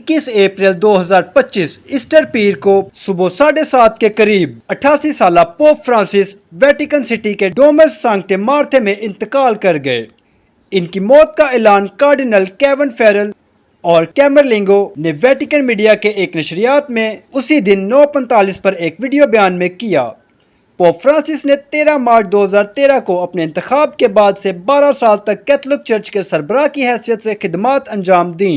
21 अप्रैल 2025 Easter पीर को सुबह 7:30 के करीब 88 साल पोप फ्रांसिस वेटिकन सिटी के डोमस सांक्टे मार्थे में इंतकाल कर गए। इनकी मौत का ऐलान कार्डिनल केविन फेरल और कैमरलिंगो ने वेटिकन मीडिया के एक नशरियात में उसी दिन 9:45 पर एक वीडियो बयान में किया। पोप फ्रांसिस ने 13 मार्च 2013 को अपने इंतखाब के बाद से 12 साल तक कैथोलिक चर्च के सरबराह की हैसियत से खिदमात अंजाम दी।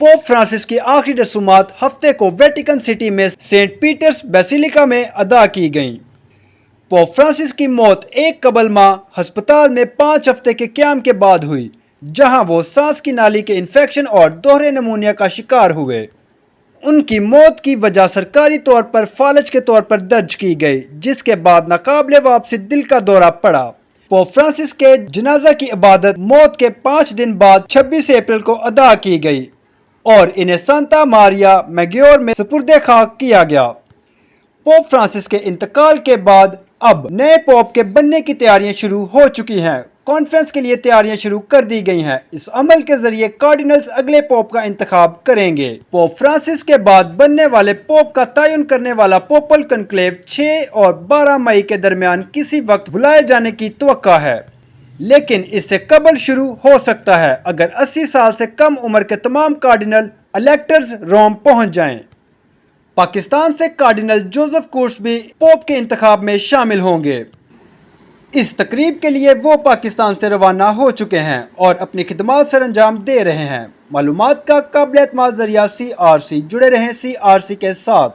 पोप फ्रांसिस की आखिरी रसूमात हफ्ते को वेटिकन सिटी में सेंट पीटर्स बेसिलिका में अदा की गईं। पोप फ्रांसिस की मौत एक कबल माह अस्पताल में 5 हफ्ते के क़याम के बाद हुई, जहां वो सांस की नाली के इन्फेक्शन और दोहरे नमूनिया का शिकार हुए। उनकी मौत की वजह सरकारी तौर पर फालज के तौर पर दर्ज की गई, जिसके बाद नाकाबिले वापसी दिल का दौरा पड़ा। पोप फ्रांसिस के जनाजा की इबादत मौत के 5 दिन बाद 26 अप्रैल को अदा की गई और इन्हें सांता मारिया मैग्योर में सुपुर्दे खाक किया गया। पोप फ्रांसिस के इंतकाल के बाद अब नए पोप के बनने की तैयारियां शुरू हो चुकी हैं। कॉन्फ्रेंस के लिए तैयारियां शुरू कर दी गई हैं। इस अमल के जरिए कार्डिनल्स अगले पोप का इंतखाब करेंगे। पोप फ्रांसिस के बाद बनने वाले पोप का तयन करने वाला पोपल कन्क्लेव 6 और 12 मई के दरमियान किसी वक्त बुलाए जाने की तवक्का है, लेकिन इससे कबल शुरू हो सकता है अगर 80 साल से कम उम्र के तमाम कार्डिनल इलेक्टर्स रोम पहुंच जाएं। पाकिस्तान से कार्डिनल जोसेफ कुर्स भी पोप के इंतखाब में शामिल होंगे। इस तकरीब के लिए वो पाकिस्तान से रवाना हो चुके हैं और अपनी खिदमत सर अंजाम दे रहे हैं। मालूमात का काबिल एतमाद जरिया CRC। जुड़े रहें CRC के साथ।